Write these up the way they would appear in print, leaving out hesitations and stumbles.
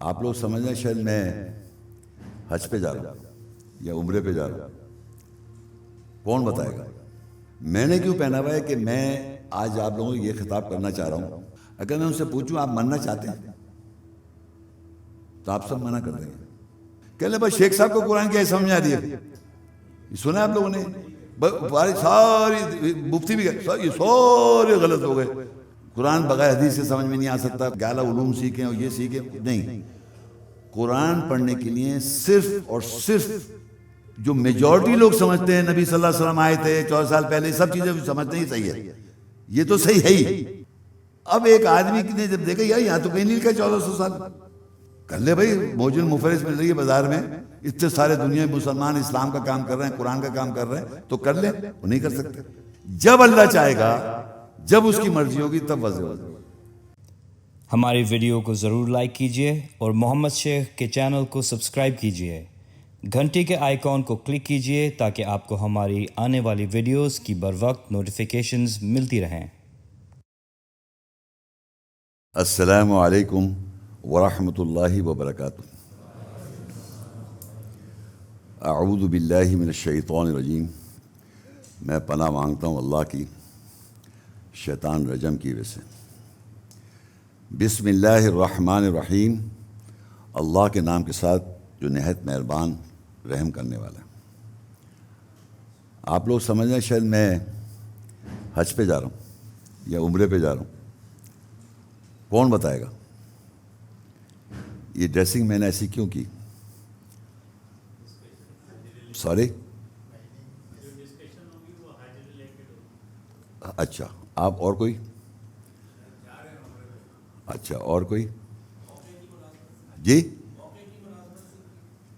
آپ لوگ سمجھ رہے ہیں شاید میں حج پہ جا رہا ہوں یا عمرے پہ جا رہا ہوں. کون بتائے گا؟ میں نے کیوں پہنا ہوا ہے کہ میں آج آپ لوگوں کو یہ خطاب کرنا چاہ رہا ہوں. اگر میں ان سے پوچھوں آپ مننا چاہتے ہیں تو آپ سب منع کر دیں گے. کہ لیں بھائی شیخ صاحب کو قرآن کی سمجھ آ رہی ہے. یہ سنا آپ لوگوں نے؟ ساری مفتی بھی یہ سارے غلط ہو گئے. قرآن بغیر حدیث سے سمجھ میں نہیں آ سکتا. 11 علوم سیکھیں اور یہ سیکھیں نہیں. قرآن پڑھنے کے لیے صرف اور صرف جو میجورٹی لوگ سمجھتے ہیں نبی صلی اللہ علیہ وسلم آئے تھے 14 سال پہلے، سب چیزیں سمجھتے ہی صحیح ہے. یہ تو صحیح ہے ہی. اب ایک آدمی نے جب دیکھا یار یہاں تو کہیں نہیں لکھا 1400 سال، کر لے بھائی. موجود مفرس مل رہی ہے بازار میں، اتنے سارے دنیا میں مسلمان اسلام کا کام کر رہے ہیں، قرآن کا کام کر رہے ہیں، تو کر لے. وہ نہیں کر سکتے. جب اللہ چاہے گا، جب اس کی مرضی ہوگی تب واضح ہوگا. ہماری ویڈیو کو ضرور لائک کیجیے اور محمد شیخ کے چینل کو سبسکرائب کیجیے. گھنٹی کے آئیکن کو کلک کیجیے تاکہ آپ کو ہماری آنے والی ویڈیوز کی بروقت نوٹیفیکیشنز ملتی رہیں. السلام علیکم ورحمۃ اللہ وبرکاتہ. اعوذ باللہ من الشیطان الرجیم. میں پناہ مانگتا ہوں اللہ کی شیطان رجم کی وجہ سے. بسم اللہ الرحمن الرحیم. اللہ کے نام کے ساتھ جو نہایت مہربان رحم کرنے والا ہے. آپ لوگ سمجھ رہے ہیں شاید میں حج پہ جا رہا ہوں یا عمرے پہ جا رہا ہوں. کون بتائے گا؟ یہ ڈریسنگ میں نے ایسی کیوں کی؟ سوری. اچھا آپ اور کوئی؟ اچھا اور کوئی؟ جی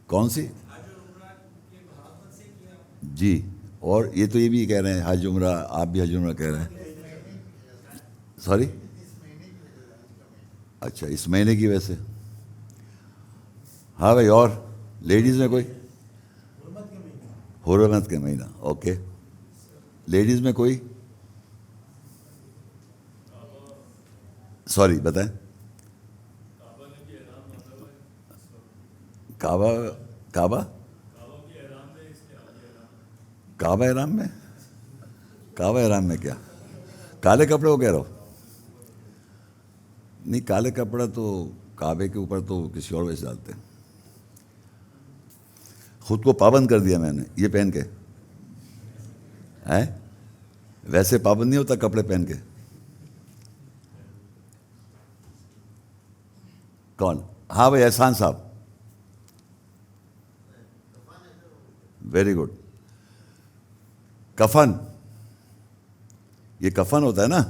کون سی؟ جی. اور یہ تو یہ بھی کہہ رہے ہیں حج عمرہ، آپ بھی حج عمرہ کہہ رہے ہیں. سوری. اچھا اس مہینے کی وجہ سے. ہاں بھائی. اور لیڈیز میں کوئی؟ حرمت کے مہینہ. اوکے. لیڈیز میں کوئی؟ سوری بتائیں. کعبہ کعبہ کعبہ احرام میں؟ کعبہ احرام میں کیا کالے کپڑے کو کہہ رہا ہو؟ نہیں کالے کپڑا تو کعبے کے اوپر تو کسی اور وجہ سے ڈالتے ہیں. خود کو پابند کر دیا میں نے یہ پہن کے. ویسے پابند نہیں ہوتا کپڑے پہن کے. کون؟ ہاں بھائی احسان صاحب. Very good. کفن. یہ کفن ہوتا ہے نا.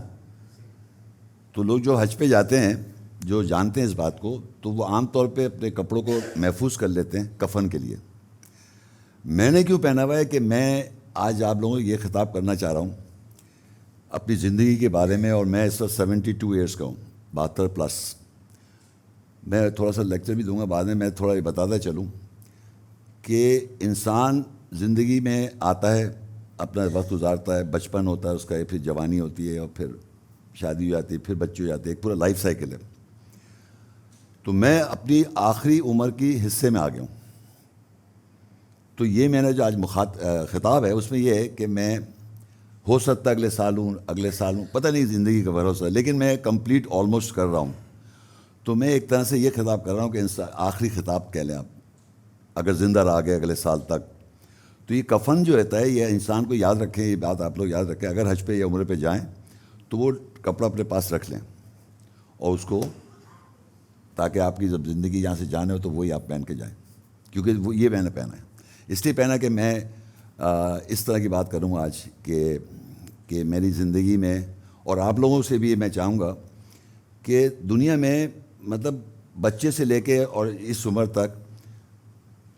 تو لوگ جو حج پہ جاتے ہیں جو جانتے ہیں اس بات کو، تو وہ عام طور پہ اپنے کپڑوں کو محفوظ کر لیتے ہیں کفن کے لیے. میں نے کیوں پہنا ہوا ہے کہ میں آج آپ لوگوں کو یہ خطاب کرنا چاہ رہا ہوں اپنی زندگی کے بارے میں. اور میں اس وقت 72 ایئرس کا ہوں، 72 پلس. میں تھوڑا سا لیکچر بھی دوں گا بعد میں. میں تھوڑا یہ بتاتا چلوں کہ انسان زندگی میں آتا ہے، اپنا وقت گزارتا ہے، بچپن ہوتا ہے اس کا، پھر جوانی ہوتی ہے، اور پھر شادی ہو جاتی ہے، پھر بچے ہو جاتے ہیں. ایک پورا لائف سائیکل ہے. تو میں اپنی آخری عمر کی حصے میں آ گیا ہوں. تو یہ میں نے جو آج خطاب ہے اس میں یہ ہے کہ میں ہو سکتا ہے اگلے سال ہوں، پتہ نہیں زندگی کا بھروسہ ہے، لیکن میں کمپلیٹ آلموسٹ کر رہا ہوں. تو میں ایک طرح سے یہ خطاب کر رہا ہوں کہ آخری خطاب کہہ لیں آپ، اگر زندہ رہ گئے اگلے سال تک. تو یہ کفن جو رہتا ہے یہ انسان کو یاد رکھیں، یہ بات آپ لوگ یاد رکھیں. اگر حج پہ یا عمرے پہ جائیں تو وہ کپڑا اپنے پاس رکھ لیں، اور اس کو، تاکہ آپ کی جب زندگی یہاں سے جانے ہو تو وہی آپ پہن کے جائیں. کیونکہ وہ یہ میں نے پہنا ہے. اس لیے پہنا کہ میں اس طرح کی بات کروں آج کہ میری زندگی میں، اور آپ لوگوں سے بھی میں چاہوں گا کہ دنیا میں مطلب بچے سے لے کے اور اس عمر تک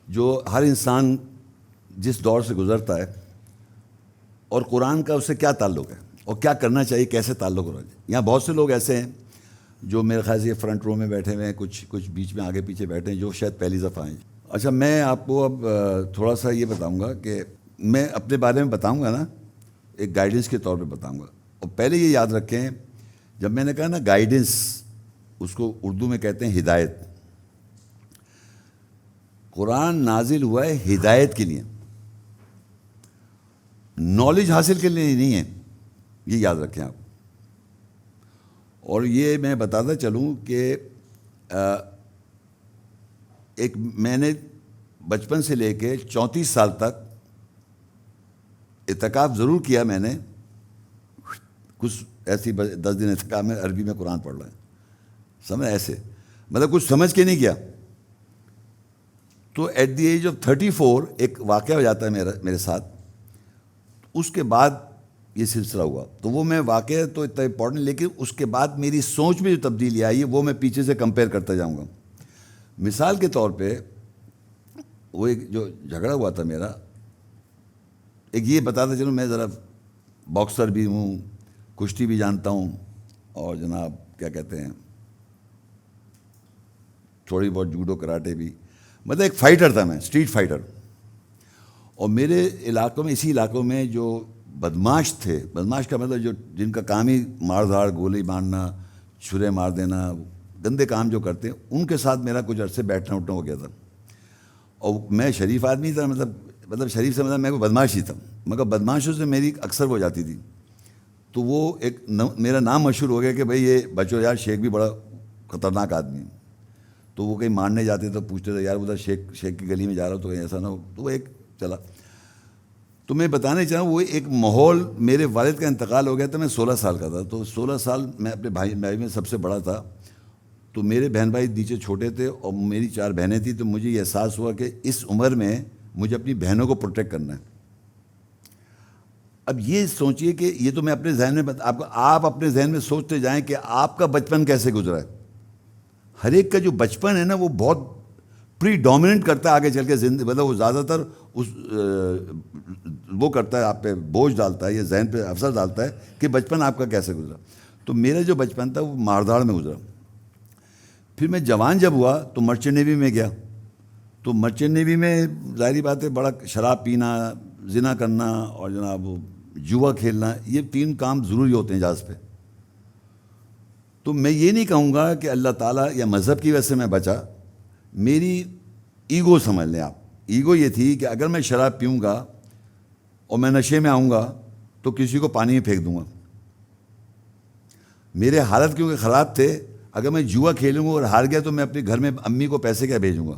جو ہر انسان جس دور سے گزرتا ہے، اور قرآن کا اس سے کیا تعلق ہے اور کیا کرنا چاہیے، کیسے تعلق ہونا چاہیے. یہاں بہت سے لوگ ایسے ہیں جو میرے خیال سے یہ فرنٹ رو میں بیٹھے ہوئے ہیں، کچھ بیچ میں آگے پیچھے بیٹھے ہیں جو شاید پہلی دفعہ آئے. اچھا میں آپ کو اب تھوڑا سا یہ بتاؤں گا کہ میں اپنے بارے میں بتاؤں گا نا، ایک گائیڈنس کے طور پہ بتاؤں گا. اور پہلے یہ یاد رکھیں، جب میں نے کہا نا گائیڈنس، اس کو اردو میں کہتے ہیں ہدایت. قرآن نازل ہوا ہے ہدایت کے لیے، نالج حاصل کے لیے نہیں ہے، یہ یاد رکھیں آپ۔ اور یہ میں بتاتا چلوں کہ ایک میں نے بچپن سے لے کے 34 سال تک اعتکاف ضرور کیا میں نے، کچھ ایسی 10 دن اعتکاف میں عربی میں قرآن پڑھ رہا ہے، سمجھ ایسے، مطلب کچھ سمجھ کے نہیں کیا۔ تو ایٹ دی ایج آف 34 ایک واقعہ ہو جاتا ہے میرے ساتھ، اس کے بعد یہ سلسلہ ہوا، تو وہ میں واقعہ تو اتنا امپورٹنٹ، لیکن اس کے بعد میری سوچ میں جو تبدیلی آئی ہے وہ میں پیچھے سے کمپیئر کرتا جاؤں گا۔ مثال کے طور پہ وہ ایک جو جھگڑا ہوا تھا میرا، ایک یہ بتاتا چلوں میں ذرا باکسر بھی ہوں، کشتی بھی جانتا ہوں، اور جناب کیا کہتے ہیں تھوڑی بہت جوڈو کراٹے بھی، مطلب ایک فائٹر تھا میں، اسٹریٹ فائٹر۔ اور میرے علاقوں میں، اسی علاقوں میں جو بدماش تھے، بدماش کا مطلب جو جن کا کام ہی مار دھاڑ، گولی مارنا، چھرے مار دینا، گندے کام جو کرتے ہیں، ان کے ساتھ میرا کچھ عرصے بیٹھنا اٹھنا ہو گیا تھا۔ اور میں شریف آدمی تھا، مطلب شریف سے مطلب میں کوئی بدماش ہی تھا، مگر بدماشوں سے میری اکثر ہو جاتی تھی، تو وہ ایک میرا نام مشہور ہو گیا کہ بھئی یہ بچو یار، شیخ بھی بڑا خطرناک آدمی ہے۔ تو وہ کہیں مارنے جاتے تو پوچھتے تھے یار ادھر شیخ کی گلی میں جا رہا ہو تو کہیں ایسا نہ ہو، تو وہ ایک چلا۔ تو میں بتانے چاہوں وہ ایک ماحول، میرے والد کا انتقال ہو گیا تھا، میں 16 سال کا تھا، تو 16 سال میں اپنے بھائی میں سب سے بڑا تھا، تو میرے بہن بھائی نیچے چھوٹے تھے اور میری 4 بہنیں تھیں، تو مجھے یہ احساس ہوا کہ اس عمر میں مجھے اپنی بہنوں کو پروٹیکٹ کرنا ہے۔ اب یہ سوچئے کہ یہ تو میں اپنے ذہن میں آپ اپنے ذہن میں سوچتے جائیں کہ آپ کا بچپن کیسے گزرا ہے۔ ہر ایک کا جو بچپن ہے نا وہ بہت پری ڈومیننٹ کرتا ہے آگے چل کے زندگی، مطلب وہ زیادہ تر وہ کرتا ہے، آپ پہ بوجھ ڈالتا ہے یا ذہن پہ اثر ڈالتا ہے کہ بچپن آپ کا کیسے گزرا۔ تو میرا جو بچپن تھا وہ مارداڑ میں گزرا۔ پھر میں جوان جب ہوا تو مرچنٹ نیوی میں گیا، تو مرچنٹ نیوی میں ظاہری بات ہے بڑا شراب پینا، زنا کرنا اور جناب جوا کھیلنا، یہ 3 کام ضروری ہوتے ہیں جہاز پہ۔ تو میں یہ نہیں کہوں گا کہ اللہ تعالیٰ یا مذہب کی وجہ سے میں بچا، میری ایگو سمجھ لیں آپ، ایگو یہ تھی کہ اگر میں شراب پیوں گا اور میں نشے میں آؤں گا تو کسی کو پانی میں پھینک دوں گا۔ میرے حالت کیونکہ خراب تھے، اگر میں جوا کھیلوں گا اور ہار گیا تو میں اپنے گھر میں امی کو پیسے کیا بھیجوں گا؟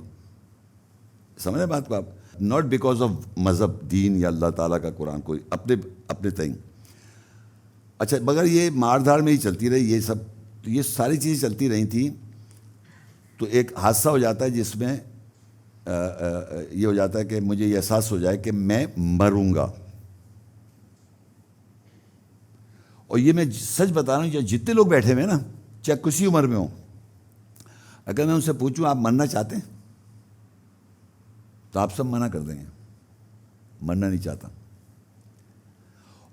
سمجھ رہے بات کو آپ؟ ناٹ بیکاز آف مذہب، دین یا اللہ تعالیٰ کا قرآن، کوئی اپنے تئیں۔ اچھا، مگر یہ مار دھاڑ میں ہی چلتی رہی، یہ ساری چیزیں چلتی رہی تھیں۔ تو ایک حادثہ ہو جاتا ہے جس میں یہ ہو جاتا ہے کہ مجھے یہ احساس ہو جائے کہ میں مروں گا۔ اور یہ میں سچ بتا رہا ہوں، جتنے لوگ بیٹھے ہوئے ہیں نا، چاہے کسی عمر میں ہوں، اگر میں ان سے پوچھوں آپ مرنا چاہتے ہیں تو آپ سب منع کر دیں گے، مرنا نہیں چاہتا۔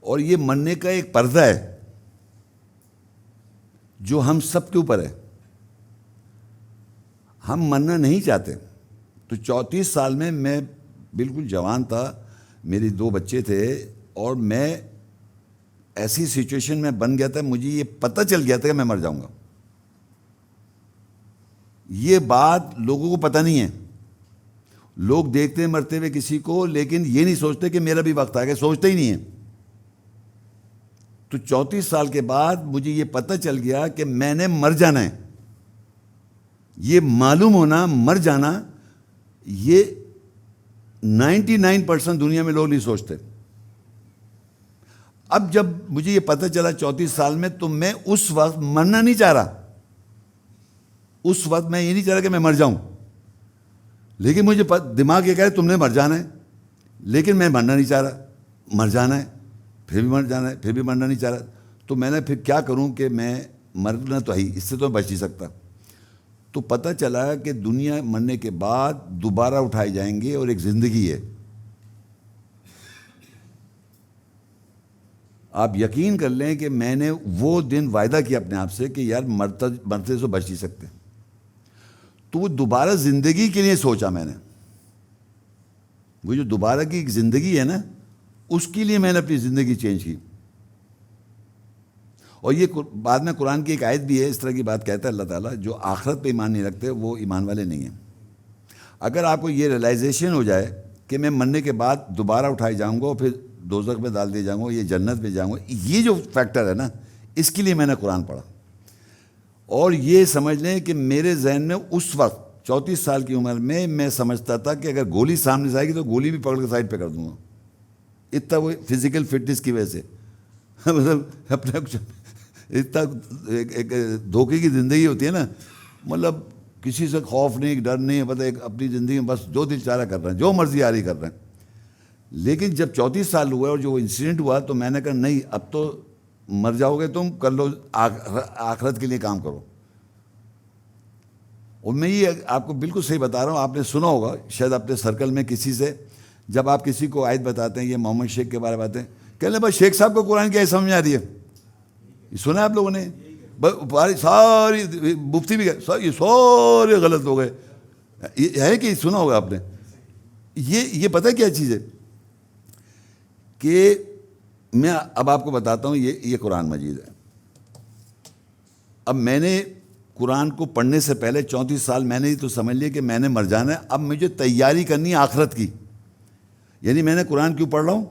اور یہ مرنے کا ایک پردہ ہے جو ہم سب کے اوپر ہے، ہم مرنا نہیں چاہتے۔ تو 34 سال میں بالکل جوان تھا، میری 2 بچے تھے، اور میں ایسی سچویشن میں بن گیا تھا، مجھے یہ پتہ چل گیا تھا کہ میں مر جاؤں گا۔ یہ بات لوگوں کو پتہ نہیں ہے، لوگ دیکھتے ہیں مرتے ہوئے کسی کو، لیکن یہ نہیں سوچتے کہ میرا بھی وقت آ گیا، سوچتے ہی نہیں ہیں۔ تو 34 سال کے بعد مجھے یہ پتہ چل گیا کہ میں نے مر جانا ہے۔ یہ معلوم ہونا، مر جانا، یہ 99% دنیا میں لوگ نہیں سوچتے۔ اب جب مجھے یہ پتہ چلا 34 سال میں، تو میں اس وقت مرنا نہیں چاہ رہا، اس وقت میں یہ نہیں چاہ رہا کہ میں مر جاؤں، لیکن مجھے دماغ یہ کہہ رہا تم نے مر جانا ہے، لیکن میں مرنا نہیں چاہ رہا، مر جانا ہے، پھر بھی مر جانا ہے، پھر بھی مرنا نہیں چاہ رہا۔ تو میں نے پھر کیا کروں کہ میں مرنا تو ہی، اس سے تو میں بچ نہیں سکتا۔ تو پتہ چلا کہ دنیا مرنے کے بعد دوبارہ اٹھائے جائیں گے اور ایک زندگی ہے۔ آپ یقین کر لیں کہ میں نے وہ دن وعدہ کیا اپنے آپ سے کہ یار مرتے سے بچ نہیں سکتے۔ تو وہ دوبارہ زندگی کے لیے سوچا میں نے، وہ جو دوبارہ کی ایک زندگی ہے نا، اس کے لیے میں نے اپنی زندگی چینج کی۔ اور یہ بعد میں قرآن کی ایک آیت بھی ہے، اس طرح کی بات کہتا ہے اللہ تعالیٰ، جو آخرت پہ ایمان نہیں رکھتے وہ ایمان والے نہیں ہیں۔ اگر آپ کو یہ ریئلائزیشن ہو جائے کہ میں مرنے کے بعد دوبارہ اٹھائے جاؤں گا اور پھر دوزخ میں ڈال دیا جاؤں گا، یہ جنت میں جاؤں گا، یہ جو فیکٹر ہے نا، اس کے لیے میں نے قرآن پڑھا. اور یہ سمجھ لیں کہ میرے ذہن میں اس وقت 34 سال کی عمر میں سمجھتا تھا کہ اگر گولی سامنے سے آئے گی تو گولی بھی پکڑ کے سائڈ پہ کر دوں گا. اتنا وہ فزیکل فٹنس کی وجہ سے مطلب اپنے اتنا ایک دھوکے کی زندگی ہوتی ہے نا، مطلب کسی سے خوف نہیں، ڈر نہیں، پتہ ایک اپنی زندگی میں بس جو دل چارہ کر رہے ہیں، جو مرضی آ رہی کر رہے ہیں. لیکن جب 34 سال ہوئے اور جو انسیڈنٹ ہوا تو میں نے کہا نہیں، اب تو مر جاؤ گے تم، کر لو، آخرت کے لیے کام کرو. اور میں یہ آپ کو بالکل صحیح بتا رہا ہوں، آپ نے سنا ہوگا شاید اپنے سرکل میں کسی سے، جب آپ کسی کو آیت بتاتے ہیں، یہ محمد شیخ کے بارے میں باتیں، کہنے بھائی شیخ صاحب کو قرآن کیا سمجھ میں آ رہی ہے؟ یہ سنا ہے آپ لوگوں نے؟ ساری مفتی بھی یہ سارے غلط ہو گئے. یہ ہے کہ سنا ہوگا آپ نے؟ یہ پتہ کیا چیز ہے کہ میں اب آپ کو بتاتا ہوں، یہ قرآن مجید ہے. اب میں نے قرآن کو پڑھنے سے پہلے 34 سال میں نے یہ تو سمجھ لیا کہ میں نے مر جانا ہے، اب مجھے تیاری کرنی ہے آخرت کی. یعنی میں نے قرآن کیوں پڑھ رہا ہوں؟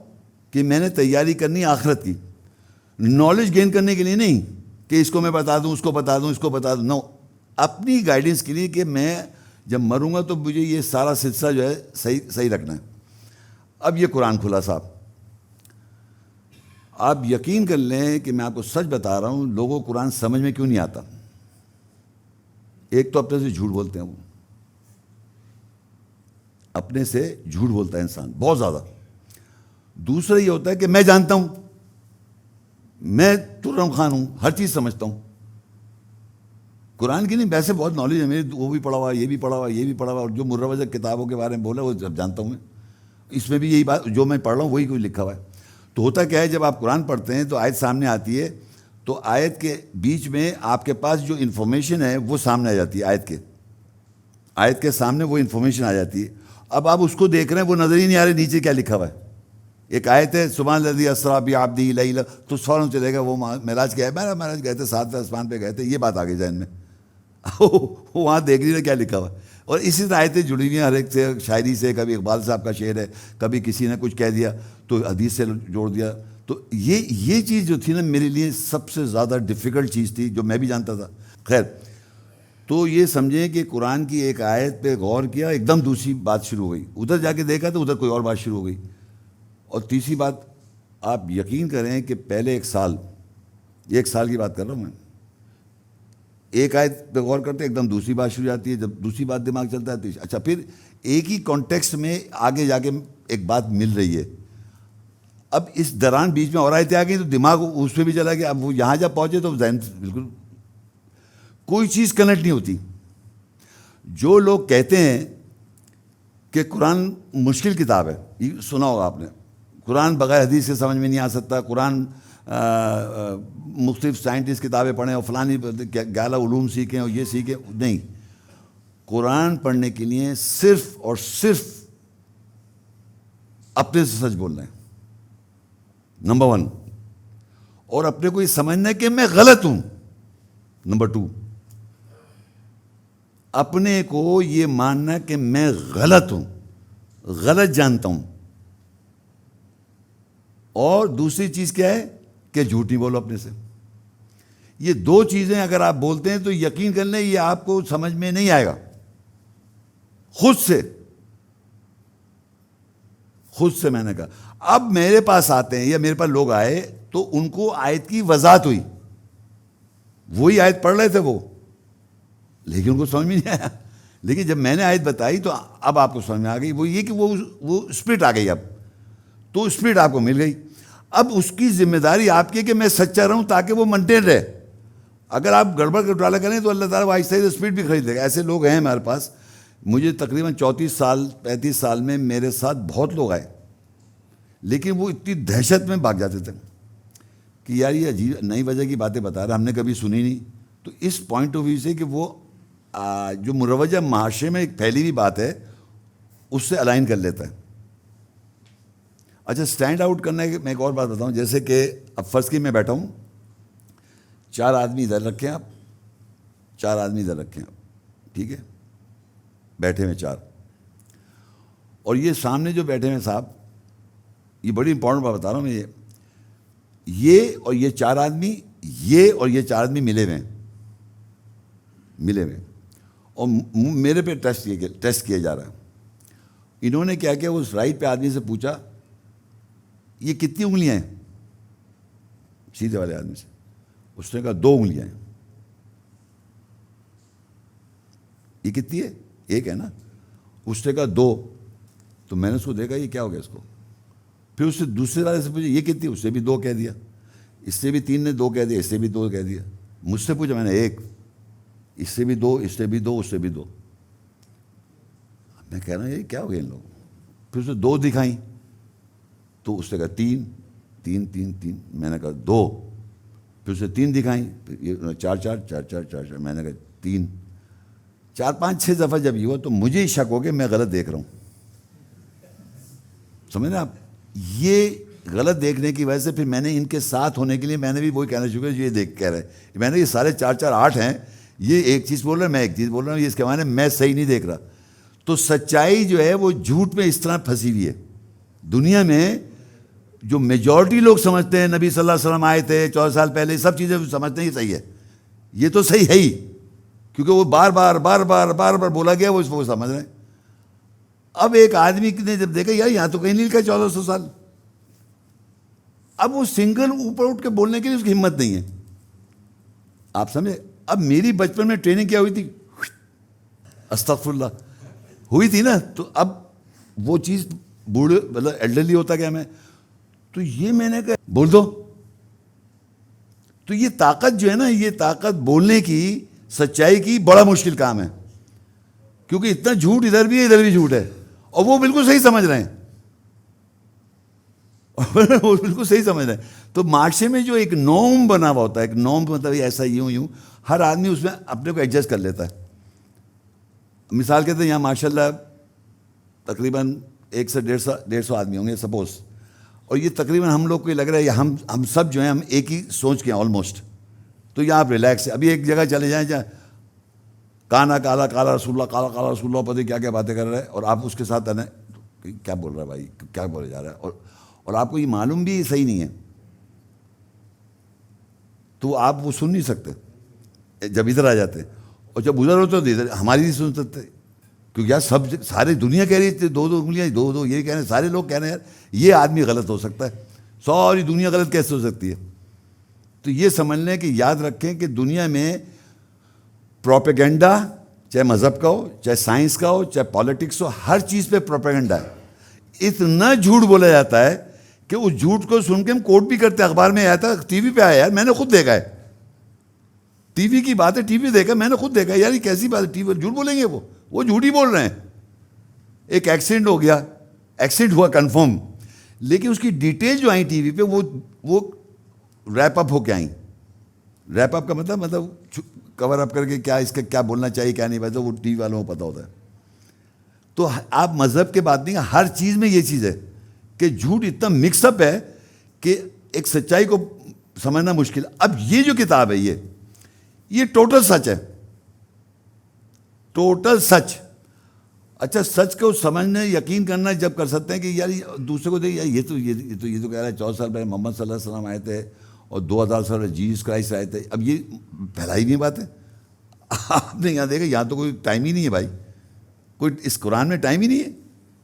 کہ میں نے تیاری کرنی ہے آخرت کی، نالج گین کرنے کے لیے نہیں کہ اس کو میں بتا دوں، اس کو بتا دوں، اس کو بتا دوں، نو، اپنی گائیڈنس کے لیے کہ میں جب مروں گا تو مجھے یہ سارا سلسلہ جو ہے صحیح رکھنا ہے. اب یہ قرآن کھلا صاحب، آپ یقین کر لیں کہ میں آپ کو سچ بتا رہا ہوں، لوگوں کو قرآن سمجھ میں کیوں نہیں آتا. ایک تو اپنے سے جھوٹ بولتے ہیں، وہ اپنے سے جھوٹ بولتا ہے انسان بہت زیادہ. دوسرا یہ ہوتا ہے کہ میں جانتا ہوں، میں ترم خان ہوں، ہر چیز سمجھتا ہوں. قرآن کی نہیں، ویسے بہت نالج ہے میری، وہ بھی پڑھا ہوا، یہ بھی پڑھا ہوا، یہ بھی پڑھا ہوا، اور جو مروجہ کتابوں کے بارے میں بولا وہ جب جانتا ہوں میں. اس میں بھی یہی بات جو میں پڑھ رہا ہوں وہی کوئی لکھا ہوا ہے. تو ہوتا کیا ہے، جب آپ قرآن پڑھتے ہیں تو آیت سامنے آتی ہے، تو آیت کے بیچ میں آپ کے پاس جو انفارمیشن ہے وہ سامنے آ جاتی ہے. آیت کے سامنے وہ انفارمیشن آ جاتی ہے. اب آپ اس کو دیکھ رہے ہیں، وہ نظر ہی نہیں آ رہی نیچے کیا لکھا ہوا ہے. ایک آیت ہے سبحان الذی اسریٰ بعبدہ لیلا، تو فوراً چلے گا وہ معراج کیا ہے، معراج گئے تھے، 7ویں آسمان پہ گئے تھے، یہ بات آ گئی ذہن میں. وہاں دیکھ نہیں رہے کیا لکھا ہوا ہے. اور اسی طرح آیتیں جڑی ہوئی ہیں ہر ایک سے، شاعری سے، کبھی اقبال صاحب کا شعر ہے، کبھی کسی نے کچھ کہہ دیا تو حدیث سے جوڑ دیا. تو یہ چیز جو تھی نا میرے لیے سب سے زیادہ ڈیفیکلٹ چیز تھی، جو میں بھی جانتا تھا. خیر، تو یہ سمجھیں کہ قرآن کی ایک آیت پہ غور کیا، ایک دم دوسری بات شروع ہو گئی. ادھر جا کے دیکھا تو ادھر کوئی اور بات شروع ہو گئی. اور تیسری بات، آپ یقین کریں کہ پہلے ایک سال کی بات کر رہا ہوں میں، ایک آیت پہ غور کرتے ایک دم دوسری بات شروع جاتی ہے، جب دوسری بات دماغ چلتا ہے اچھا پھر ایک ہی کانٹیکسٹ میں آگے جا کے ایک بات مل رہی ہے. اب اس دوران بیچ میں اور آیتیں آ گئی تو دماغ اس پہ بھی چلا گیا. اب وہ یہاں جب پہنچے تو ذہن بالکل کوئی چیز کنیکٹ نہیں ہوتی. جو لوگ کہتے ہیں کہ قرآن مشکل کتاب ہے، یہ سنا ہوگا آپ نے، قرآن بغیر حدیث سے سمجھ میں نہیں آ سکتا، قرآن مختلف سائنٹسٹ کتابیں پڑھیں اور فلانی 11 علوم سیکھیں اور یہ سیکھیں. نہیں، قرآن پڑھنے کے لیے صرف اور صرف اپنے سے سچ بولنا ہے، نمبر 1. اور اپنے کو یہ سمجھنا ہے کہ میں غلط ہوں، نمبر 2. اپنے کو یہ ماننا کہ میں غلط ہوں، غلط جانتا ہوں. اور دوسری چیز کیا ہے کہ جھوٹ نہیں بولو اپنے سے. یہ 2 چیزیں اگر آپ بولتے ہیں تو یقین کر لیں یہ آپ کو سمجھ میں نہیں آئے گا. خود سے میں نے کہا. اب میرے پاس آتے ہیں یا میرے پاس لوگ آئے تو ان کو آیت کی وضاحت ہوئی، وہی آیت پڑھ رہے تھے وہ، لیکن ان کو سمجھ میں نہیں آیا. لیکن جب میں نے آیت بتائی تو اب آپ کو سمجھ میں آ گئی. وہ یہ کہ وہ اسپرٹ آ گئی. اب تو اسپرٹ آپ کو مل گئی. اب اس کی ذمہ داری آپ کی ہے کہ میں سچا رہوں تاکہ وہ منٹین رہے. اگر آپ گڑبڑ گھوٹالا کریں تو اللہ تعالیٰ آہستہ آہستہ اسپرٹ بھی خرید لے گا. ایسے لوگ ہیں ہمارے پاس. مجھے تقریباً 35 سال میں میرے ساتھ بہت لوگ آئے، لیکن وہ اتنی دہشت میں بھاگ جاتے تھے کہ یار یہ عجیب نئی وجہ کی باتیں بتا رہا، ہم نے کبھی سنی نہیں. تو اس پوائنٹ آف ویو سے کہ وہ جو مروجہ معاشرے میں ایک پھیلی ہوئی بات ہے اس سے الائن کر لیتا ہے. اچھا، سٹینڈ آؤٹ کرنے کی میں ایک اور بات بتاؤں. جیسے کہ اب فرض کی میں بیٹھا ہوں، 4 آدمی ادھر رکھیں آپ، 4 آدمی ادھر رکھیں آپ، ٹھیک ہے، بیٹھے ہوئے 4. اور یہ سامنے جو بیٹھے ہیں صاحب, یہ بڑی امپورٹنٹ بات بتا رہا ہوں میں, یہ اور یہ چار آدمی, یہ اور یہ چار آدمی ملے ہوئے ہیں, اور میرے پہ ٹیسٹ کیا جا رہا ہے. انہوں نے کیا کیا, اس رائٹ پہ آدمی سے پوچھا یہ کتنی انگلیاں ہیں, سیدھے والے آدمی سے. اس نے کہا 2 انگلیاں ہیں. یہ کتنی ہے, 1 ہے نا. اس نے کہا 2. تو میں نے اس کو دیکھا یہ کیا ہو گیا اس کو. پھر اس سے دوسرے والے سے پوچھا یہ کتنی, اس نے بھی 2 کہہ دیا. اس سے بھی 3 نے 2 کہہ دیا, اس سے بھی 2 کہہ دیا. مجھ سے پوچھا, میں نے 1. اس سے بھی 2, اس سے بھی 2, اس سے بھی 2. میں کہہ رہا ہوں یہ کیا ہو گیا ان لوگوں. پھر اس نے 2 دکھائیں, تو اس نے کہا 3 3 3 3. میں نے کہا 2. پھر اس نے 3 دکھائیں, 4 4 4 4 4 4. میں نے کہا 3. 4 5 6 دفعہ جب یہ ہوا تو مجھے ہی شک ہو کہ میں غلط دیکھ رہا ہوں. سمجھ رہے آپ, یہ غلط دیکھنے کی وجہ سے پھر میں نے ان کے ساتھ ہونے کے لیے میں نے بھی وہی کہنا شروع کیا, یہ دیکھ کہہ رہے ہیں. میں نے یہ سارے 4 4 8 ہیں, یہ ایک چیز بول رہے ہیں, میں ایک چیز بول رہا ہوں, یہ اس کے معنی میں صحیح نہیں دیکھ رہا. تو سچائی جو ہے وہ جھوٹ میں اس طرح پھنسی ہوئی ہے. دنیا میں جو میجورٹی لوگ سمجھتے ہیں نبی صلی اللہ علیہ وسلم آئے تھے 14 سال پہلے, سب چیزیں سمجھتے ہیں یہ صحیح ہے, یہ تو صحیح ہے ہی, کیونکہ وہ بار بار بولا گیا, وہ اس کو سمجھ رہے ہیں. اب ایک آدمی نے جب دیکھا یار یہاں تو کہیں نہیں لکھا 1400 سال, اب وہ سنگل اوپر اٹھ کے بولنے کے لیے اس کی ہمت نہیں ہے. آپ سمجھے. اب میری بچپن میں ٹریننگ کیا ہوئی تھی, استغفر اللہ ہوئی تھی نا, تو اب وہ چیز بوڑھے مطلب ایلڈرلی ہوتا گیا میں, تو یہ میں نے کہا بول دو. تو یہ طاقت جو ہے نا, یہ طاقت بولنے کی, سچائی کی بڑا مشکل کام ہے, کیونکہ اتنا جھوٹ ادھر بھی ہے ادھر بھی جھوٹ ہے, اور وہ بالکل صحیح سمجھ رہے ہیں, وہ بالکل صحیح سمجھ رہے ہیں. تو معاشرے میں جو ایک نارم بنا ہوا ہوتا ہے, ایک نارم مطلب ایسا یوں ہر آدمی اس میں اپنے کو ایڈجسٹ کر لیتا ہے. مثال کہتے ہیں یہاں ماشاء اللہ تقریباً 100 سے 150 آدمی ہوں گے سپوز, اور یہ تقریباً ہم لوگ کو یہ لگ رہا ہے ہم سب جو ہیں ہم ایک ہی سوچ کے ہیں آلموسٹ. تو یہاں آپ ریلیکس ہے. ابھی ایک جگہ چلے جائیں جہاں کانا کالا کالا رسول اللہ, کالا کالا رسول اللہ, پتہ کیا کیا باتیں کر رہے ہیں, اور آپ اس کے ساتھ کیا بول رہا ہے بھائی, کیا بولے جا رہا ہے, اور آپ کو یہ معلوم بھی صحیح نہیں ہے, تو آپ وہ سن نہیں سکتے جب ادھر آ جاتے. اور جب ادھر ہوتے تو ادھر ہماری نہیں سن سکتے, کیونکہ یار سب ساری دنیا کہہ رہی تھی 2 2 انگلیاں 2 2, یہ کہہ رہے ہیں سارے لوگ کہہ رہے ہیں یار یہ آدمی غلط ہو سکتا ہے, ساری دنیا غلط کیسے ہو سکتی ہے. تو یہ سمجھ لیں کہ یاد رکھیں کہ دنیا میں پروپیگنڈا, چاہے مذہب کا ہو, چاہے سائنس کا ہو, چاہے پالیٹکس ہو, ہر چیز پہ پروپیگنڈا ہے. اتنا جھوٹ بولا جاتا ہے کہ اس جھوٹ کو سن کے ہم کوٹ بھی کرتے ہیں. اخبار میں آیا تھا, ٹی وی پہ آیا, یار میں نے خود دیکھا ہے, ٹی وی کی بات ہے, ٹی وی دیکھا, میں نے خود دیکھا یار یہ کیسی بات ہے, ٹی وی جھوٹ بولیں گے, وہ جھوٹ ہی بول رہے ہیں. ایک ایکسیڈنٹ ہو گیا, ایکسیڈنٹ ہوا کنفرم, لیکن اس کی ڈیٹیل جو آئیں ٹی وی پہ وہ ریپ اپ ہو کے آئیں. ریپ اپ کا مطلب کور اپ کر کے کیا اس کا کیا بولنا چاہیے کیا نہیں, ویسے وہ ٹی وی والوں کو پتہ ہوتا ہے. تو آپ مذہب کے بات نہیں, ہر چیز میں یہ چیز ہے کہ جھوٹ اتنا مکس اپ ہے کہ ایک سچائی کو سمجھنا مشکل. اب یہ جو کتاب ہے یہ ٹوٹل سچ ہے, ٹوٹل سچ. اچھا سچ کو سمجھنے یقین کرنا جب کر سکتے ہیں کہ یار دوسرے کو دیکھ, یار یہ تو کہہ رہا ہے 14 سال پہلے محمد صلی اللہ علیہ وسلم آئے تھے اور 2000 سال پہلے جیسس کرائسٹ آئے تھے. اب یہ پھیلائی نہیں بات ہے. آپ نے یہاں دیکھا یہاں تو کوئی ٹائم ہی نہیں ہے بھائی, کوئی اس قرآن میں ٹائم ہی نہیں ہے.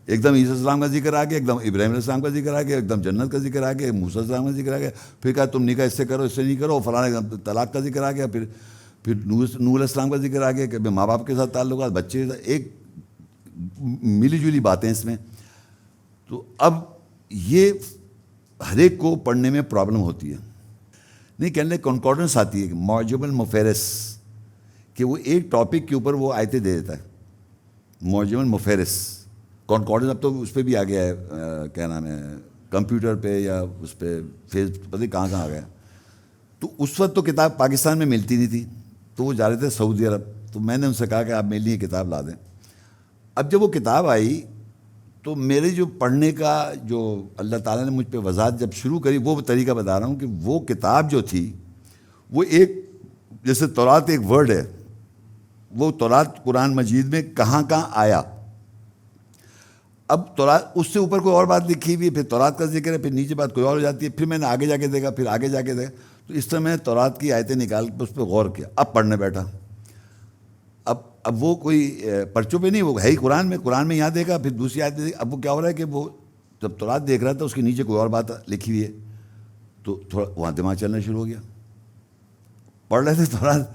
ایک دم عیسیٰ السلام کا ذکر آ گیا, ایک دم ابراہیم علیہ السلام کا ذکر آ گیا, ایک دم جنت کا ذکر آ گیا, موسیٰ علیہ السلام کا ذکر آ گیا, پھر کہا تم نکاح اس سے کرو اس سے نہیں کرو, فلانا طلاق کا ذکر آ گیا, پھر نوح علیہ السلام کا ذکر آ گیا کہ ماں باپ کے ساتھ تعلقات, بچے, ایک ملی جلی باتیں اس میں. تو اب یہ ہر ایک کو پڑھنے میں پرابلم ہوتی ہے. نہیں کہنے کنکارڈنس آتی ہے معجم المفہرس, کہ وہ ایک ٹاپک کے اوپر وہ آیتیں دے دیتا ہے. معجم المفہرس کنکارڈنس اب تو اس پہ بھی آ گیا ہے, کیا نام ہے, کمپیوٹر پہ یا اس پہ فیس پتہ نہیں کہاں آ گیا. تو اس وقت تو کتاب پاکستان میں ملتی نہیں تھی, تو وہ جا رہے تھے سعودی عرب. تو میں نے ان سے کہا کہ آپ میرے لیے کتاب لا دیں. اب جب وہ کتاب آئی تو میرے جو پڑھنے کا جو اللہ تعالیٰ نے مجھ پہ وضاحت جب شروع کری, وہ طریقہ بتا رہا ہوں کہ وہ کتاب جو تھی وہ ایک جیسے تورات ایک ورڈ ہے, وہ تورات قرآن مجید میں کہاں کہاں آیا. اب تورات اس سے اوپر کوئی اور بات لکھی ہوئی ہے، پھر تورات کا ذکر ہے، پھر نیچے بات کوئی اور ہو جاتی ہے، پھر میں نے آگے جا کے دیکھا، پھر آگے جا کے دیکھا، تو اس طرح میں نے تورات کی آیتیں نکال کے اس پہ غور کیا. اب پڑھنے بیٹھا. اب وہ کوئی پرچوں پہ نہیں، وہ ہے ہی قرآن میں یہاں دیکھا، پھر دوسری آیت دیکھا. اب وہ کیا ہو رہا ہے کہ وہ جب تورات دیکھ رہا تھا اس کے نیچے کوئی اور بات لکھی ہوئی ہے، تو تھوڑا وہاں دماغ چلنا شروع ہو گیا. پڑھ رہے تھے تورات،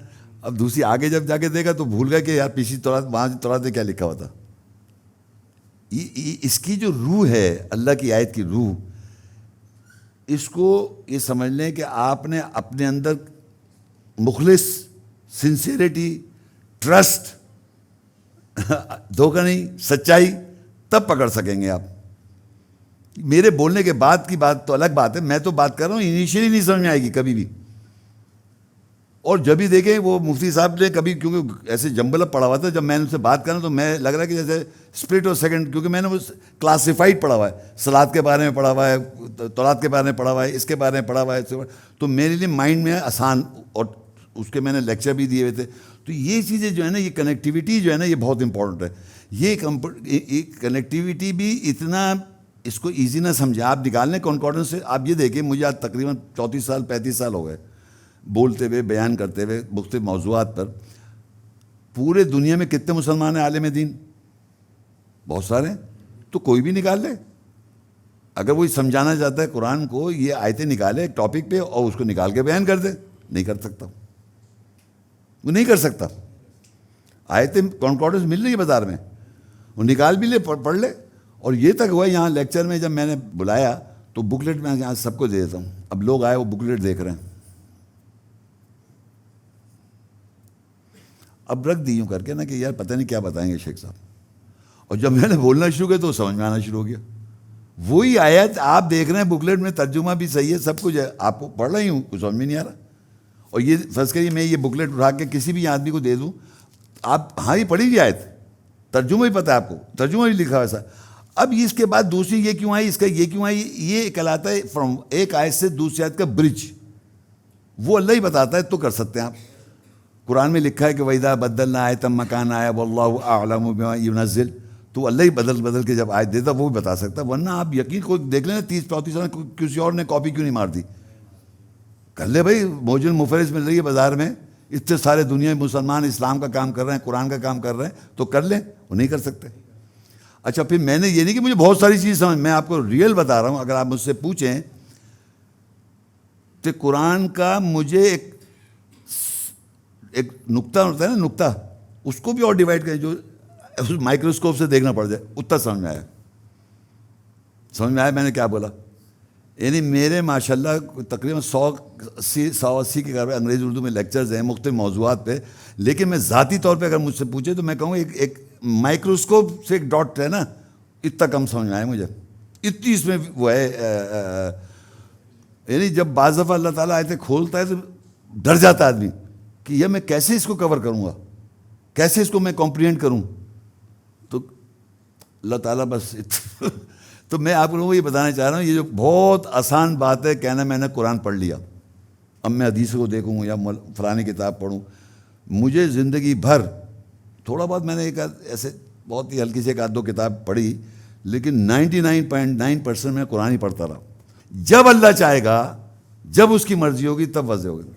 اب دوسری آگے جب جا کے دیکھا تو بھول گیا کہ یار پچھلی تورات وہاں تورات میں کیا لکھا ہوا تھا. اس کی جو روح ہے، اللہ کی آیت کی روح، اس کو یہ سمجھ لیں کہ آپ نے اپنے اندر مخلص، سنسیریٹی، ٹرسٹ، دھوکہ نہیں، سچائی، تب پکڑ سکیں گے آپ. میرے بولنے کے بعد کی بات تو الگ بات ہے، میں تو بات کر رہا ہوں انیشیلی نہیں سمجھ میں آئے گی کبھی بھی. اور جب بھی دیکھیں وہ مفتی صاحب نے کبھی، کیونکہ ایسے جمبل اپ پڑھا ہوا تھا، جب میں نے ان سے بات کرا تو میں لگ رہا ہے کہ جیسے اسپلٹ اور سیکنڈ، کیونکہ میں نے وہ کلاسیفائڈ پڑھا ہوا ہے، سلاد کے بارے میں پڑھا ہوا ہے، تورات کے بارے میں پڑھا ہوا ہے، اس کے بارے میں پڑھا ہوا ہے، تو میرے لیے مائنڈ میں آسان، اور اس کے میں نے لیکچر بھی دیے ہوئے تھے. تو یہ چیزیں جو ہے نا، یہ کنیکٹیوٹی جو ہے نا، یہ بہت امپورٹنٹ ہے. یہ کنیکٹیوٹی بھی اتنا، اس کو ایزی نہ سمجھیں. آپ نکال لیں کنکارڈنس سے. آپ یہ دیکھیں، مجھے آج تقریباً 34 سال 35 سال ہو گئے بولتے ہوئے، بیان کرتے ہوئے مختلف موضوعات پر. پورے دنیا میں کتنے مسلمان ہیں عالم دین؟ بہت سارے ہیں. تو کوئی بھی نکال لے، اگر وہ سمجھانا چاہتا ہے قرآن کو، یہ آیتیں نکالے ایک ٹاپک پہ اور اس کو نکال کے بیان کر دے. نہیں کر سکتا، وہ نہیں کر سکتا. آیتیں کنکارڈنس مل رہی ہے بازار میں، وہ نکال بھی لے، پڑھ لے. اور یہ تک ہوا یہاں لیکچر میں، جب میں نے بلایا تو بکلیٹ میں یہاں سب کو دے دیتا ہوں. اب لوگ آئے، وہ بکلیٹ دیکھ رہے ہیں. اب رکھ دی یوں کر کے نا کہ یار پتہ نہیں کیا بتائیں گے شیخ صاحب. اور جب میں نے بولنا شروع کیا تو سمجھ میں آنا شروع ہو گیا. وہی آیت آپ دیکھ رہے ہیں بکلیٹ میں، ترجمہ بھی صحیح ہے، سب کچھ ہے، آپ کو پڑھ رہی ہوں، کچھ سمجھ میں نہیں آ رہا. اور یہ فرض کریے میں یہ بکلیٹ اٹھا کے کسی بھی آدمی کو دے دوں، آپ ہاں یہ پڑھی ہوئی آیت، ترجمہ بھی پتہ ہے آپ کو، ترجمہ بھی لکھا ہوا ایسا. اب اس کے بعد دوسری یہ کیوں آئی، اس کا یہ کیوں آئی، یہ کہلاتا ہے فرام ایک آیت سے دوسری آیت کا برج. وہ اللہ ہی بتاتا ہے، تو کر سکتے ہیں آپ. قرآن میں لکھا ہے کہ وَإِذَا بَدَّلْنَا آیَةً مَّكَانَ آیَةٍ وَاللَّهُ أَعْلَمُ بِمَا يُنَزِّلُ. تو اللہ ہی بدل کے جب آیت دیتا وہ بھی بتا سکتا. ورنہ آپ یقین کو دیکھ لیں 30-34 سال کسی اور نے کاپی کیوں نہیں مار دی. کر لے بھائی، موجود مفرس مل رہی ہے بازار میں، اتنے سارے دنیا میں مسلمان اسلام کا کام کر رہے ہیں، قرآن کا کام کر رہے ہیں، تو کر لیں. وہ نہیں کر سکتے. اچھا پھر میں نے یہ نہیں کہ مجھے بہت ساری چیز سمجھ، میں آپ کو ریئل بتا رہا ہوں. اگر آپ مجھ سے پوچھیں تو قرآن کا مجھے ایک نقطہ ہوتا ہے نا، نقطہ، اس کو بھی اور ڈیوائڈ کریں، جو مائکروسکوپ سے دیکھنا پڑ جائے، اتنا سمجھ میں آیا. سمجھ میں آیا میں نے کیا بولا. یعنی میرے ماشاءاللہ تقریباً 180 کے قریب انگریزی اردو میں لیکچرز ہیں مختلف موضوعات پہ. لیکن میں ذاتی طور پہ اگر مجھ سے پوچھے تو میں کہوں ایک مائکروسکوپ سے ایک ڈاٹ ہے نا، اتنا کم سمجھ میں آیا مجھے. اتنی اس میں وہ ہے. یعنی جب بعض دفعہ اللہ تعالیٰ آیتیں کھولتا ہے تو ڈر جاتا ہے آدمی کہ یہ میں کیسے اس کو کور کروں گا، کیسے اس کو میں کمپریہینڈ کروں. تو اللہ تعالیٰ بس تو میں آپ لوگوں کو یہ بتانا چاہ رہا ہوں، یہ جو بہت آسان بات ہے کہنا میں نے قرآن پڑھ لیا، اب میں حدیث کو دیکھوں یا فلانی کتاب پڑھوں. مجھے زندگی بھر تھوڑا بہت میں نے ایک ایسے بہت ہی ہلکی سے ایک آدھ دو کتاب پڑھی، لیکن 99.9% میں قرآن ہی پڑھتا رہا. جب اللہ چاہے گا، جب اس کی مرضی ہوگی تب واضح ہوگی.